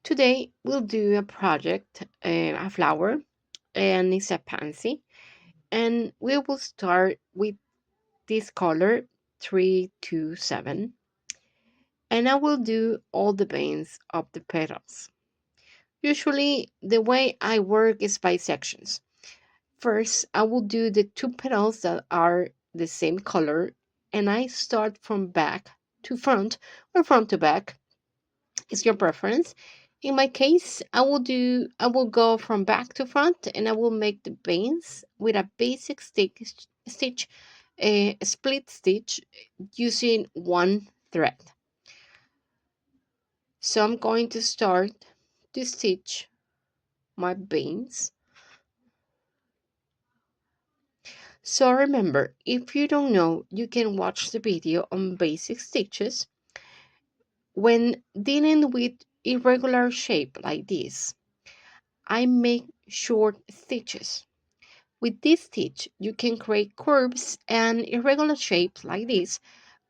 Today we'll do a project, a flower, and it's a pansy. And we will start with this color 327. And I will do all the veins of the petals. Usually the way I work is by sections. First, I will do the two petals that are the same color, and I start from back to front or front to back. It's your preference. In my case, I will go from back to front and I will make the veins with a basic stitch, a split stitch using one thread. So I'm going to start to stitch my veins. So remember, if you don't know, you can watch the video on basic stitches. When dealing with irregular shape like this, I make short stitches. With this stitch, you can create curves and irregular shapes like this,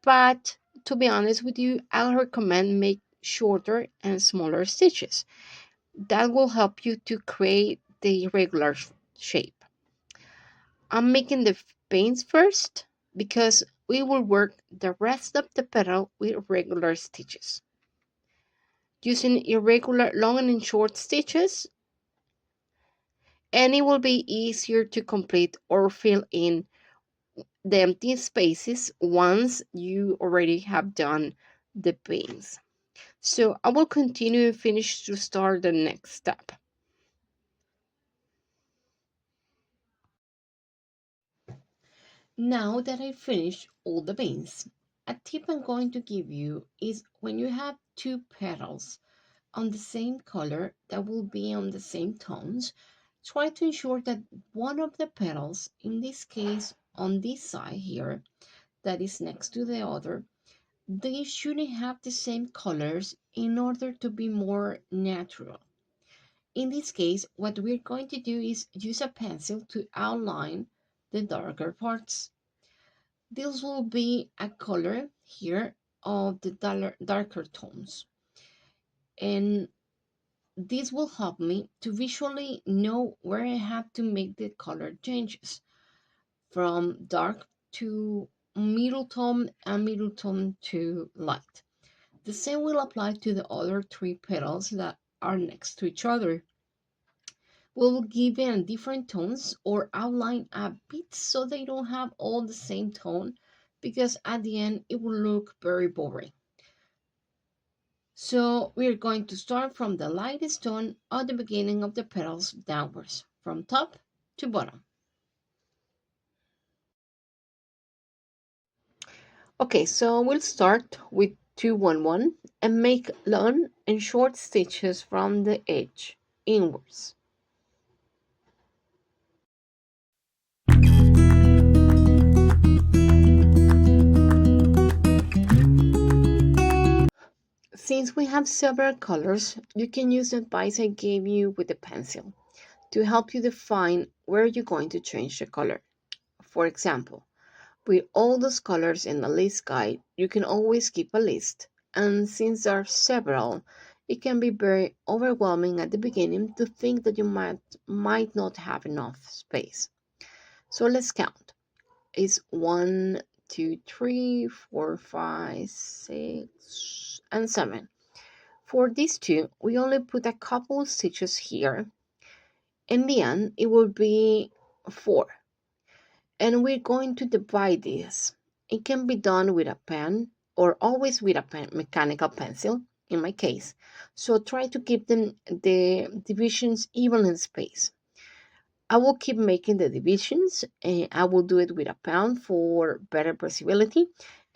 but to be honest with you, I recommend make shorter and smaller stitches. That will help you to create the irregular shape. I'm making the veins first because we will work the rest of the petal with regular stitches. Using irregular long and short stitches, and it will be easier to complete or fill in the empty spaces once you already have done the veins. So I will continue and finish to start the next step. Now that I finished all the veins, a tip I'm going to give you is when you have two petals on the same color that will be on the same tones, try to ensure that one of the petals, in this case on this side here, that is next to the other, they shouldn't have the same colors in order to be more natural. In this case, what we're going to do is use a pencil to outline the darker parts. This will be a color here of the darker tones. And this will help me to visually know where I have to make the color changes from dark to middle tone and middle tone to light. The same will apply to the other three petals that are next to each other. We'll give them different tones or outline a bit so they don't have all the same tone, because at the end it will look very boring. So we're going to start from the lightest tone at the beginning of the petals downwards, from top to bottom. Okay, so we'll start with 211 and make long and short stitches from the edge inwards. Since we have several colors, you can use the advice I gave you with the pencil to help you define where you're going to change the color. For example, with all those colors in the list guide, you can always keep a list. And since there are several, it can be very overwhelming at the beginning to think that you might not have enough space. So let's count. It's 1, 2, 3, 4, 5, 6, and 7. For these two, we only put a couple of stitches here. In the end, it will be 4. And we're going to divide this. It can be done with a pen or always with a mechanical pencil, in my case. So try to keep the divisions evenly spaced. I will keep making the divisions, and I will do it with a pen for better visibility.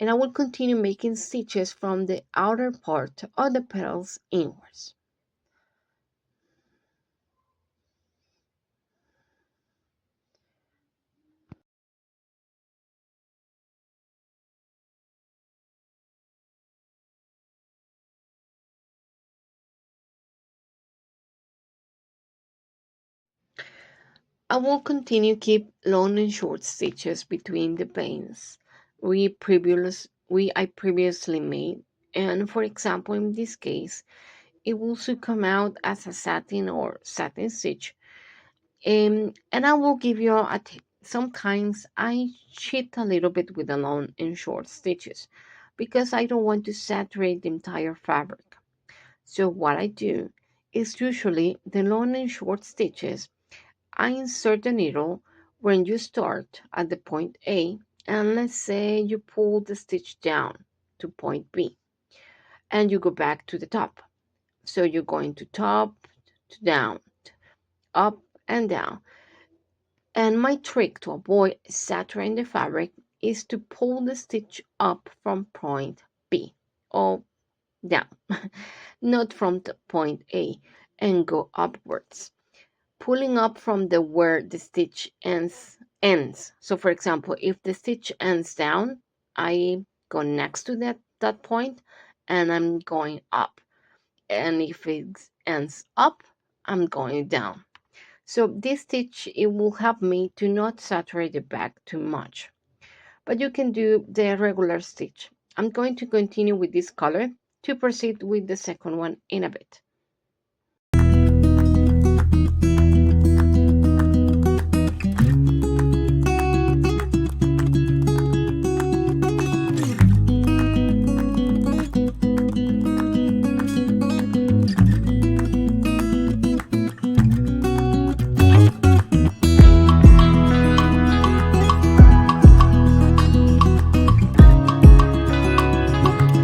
And I will continue making stitches from the outer part of the petals inwards. I will continue keep long and short stitches between the veins I previously made, and for example in this case it will also come out as a satin or satin stitch. And I will give you a tip. Sometimes I cheat a little bit with the long and short stitches because I don't want to saturate the entire fabric. So what I do is usually the long and short stitches, I insert the needle when you start at the point A, and let's say you pull the stitch down to point B and you go back to the top. So you're going to top to down, up and down. And my trick to avoid saturating the fabric is to pull the stitch up from point B or down, not from the point A, and go upwards. Pulling up from the where the stitch ends. So for example, if the stitch ends down, I go next to that point and I'm going up. And if it ends up, I'm going down. So this stitch, it will help me to not saturate the back too much. But you can do the regular stitch. I'm going to continue with this color to proceed with the second one in a bit.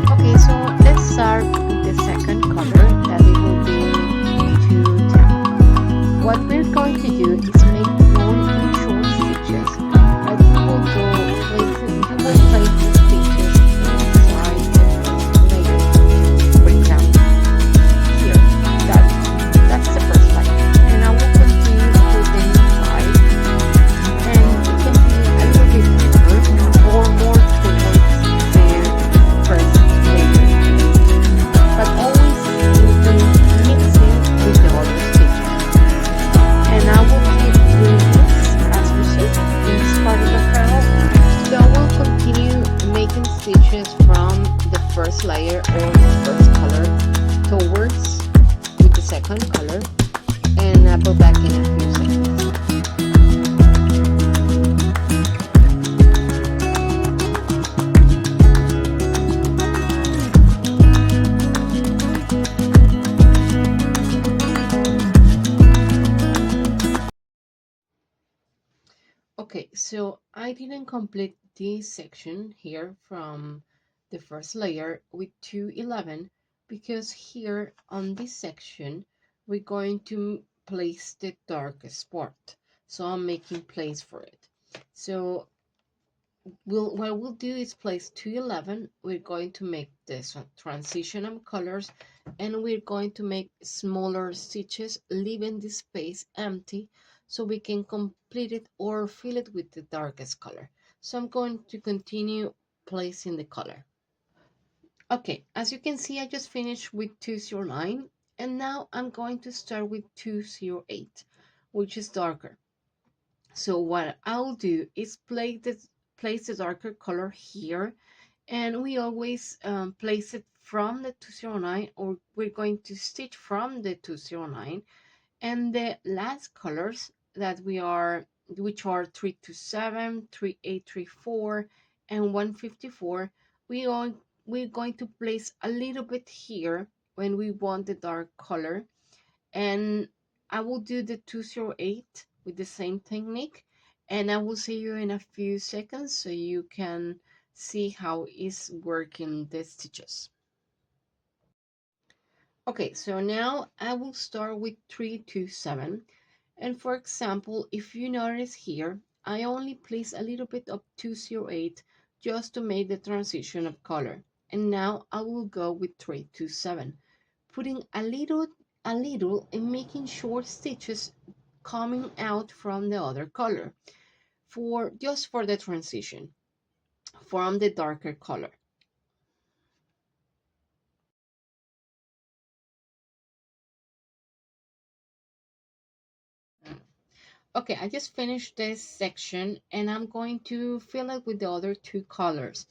Okay, so let's start with the second color that it will be 210. What we're going to do is make long and short stitches, but we will go place you will place the stitches inside the layer. For example, here, that's the first layer, and I will continue to put them inside, and it can be a little bit deeper or more towards the first layer, but always mixing with the other stitches. And I will keep doing this as you see in this part of the pearl. So I will continue making stitches from the first layer or the first color towards with the second color, and I'll go back in a few seconds. Okay, so I didn't complete this section here from the first layer with 211 because here on this section we're going to place the darkest part. So I'm making place for it. So what we'll do is place 211. We're going to make this transition of colors, and we're going to make smaller stitches, leaving the space empty so we can complete it or fill it with the darkest color. So I'm going to continue placing the color. Okay, as you can see, I just finished with 209, and now I'm going to start with 208, which is darker. So what I'll do is place the darker color here, and we always place it from the 209, or we're going to stitch from the 209, and the last colors that which are 327, 3834, and 154, we're going to place a little bit here when we want the dark color, and I will do the 208 with the same technique, and I will see you in a few seconds so you can see how it's working the stitches. Okay, so now I will start with 327, and for example, if you notice here, I only place a little bit of 208 just to make the transition of color, and now I will go with 327, putting a little and making short stitches coming out from the other color for just for the transition from the darker color. Okay, I just finished this section and I'm going to fill it with the other two colors.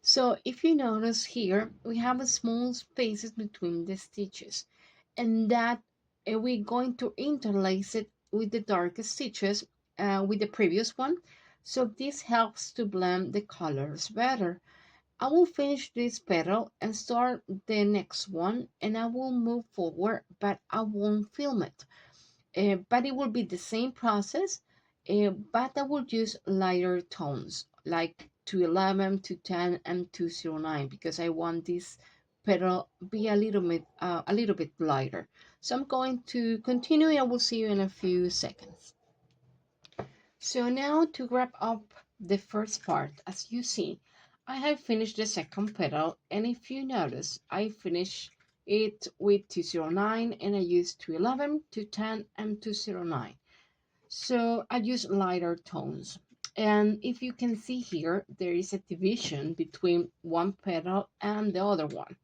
So if you notice here, we have a small spaces between the stitches, and that we're going to interlace it with the darkest stitches with the previous one. So this helps to blend the colors better. I will finish this petal and start the next one, and I will move forward, but I won't film it. But it will be the same process, but I will use lighter tones like 211, 210, and 209 because I want this petal be a little bit lighter. So I'm going to continue. I will see you in a few seconds. So now to wrap up the first part, as you see, I have finished the second petal, and if you notice, I finished it with 209 and I used 211, 210, and 209. So I use lighter tones. And if you can see here, there is a division between one petal and the other one.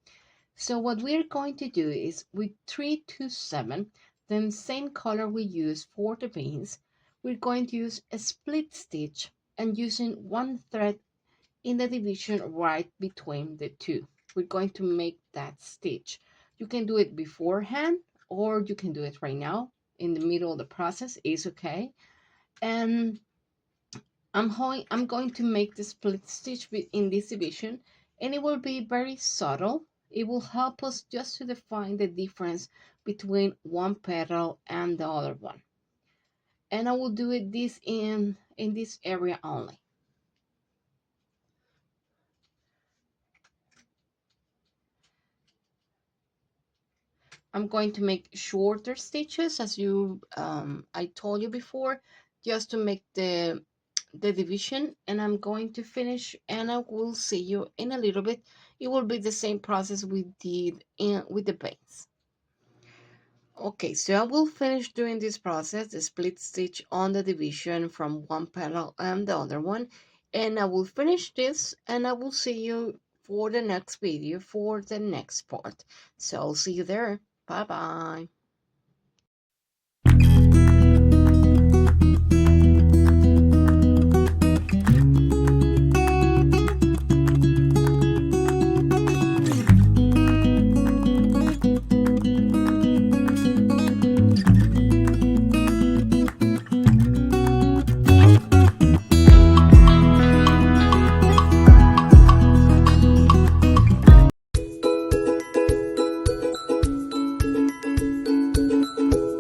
So what we're going to do is with 327, then same color we use for the veins, we're going to use a split stitch and using one thread in the division right between the two. We're going to make that stitch. You can do it beforehand or you can do it right now in the middle of the process is okay. And I'm going to make the split stitch in this division, and it will be very subtle. It will help us just to define the difference between one petal and the other one. And I will do it this in this area only. I'm going to make shorter stitches as I told you before, just to make the division, and I'm going to finish and I will see you in a little bit. It will be the same process we did with the veins. Okay, so I will finish doing this process, the split stitch on the division from one petal and the other one, and I will finish this and I will see you for the next video for the next part. So I'll see you there. Bye bye.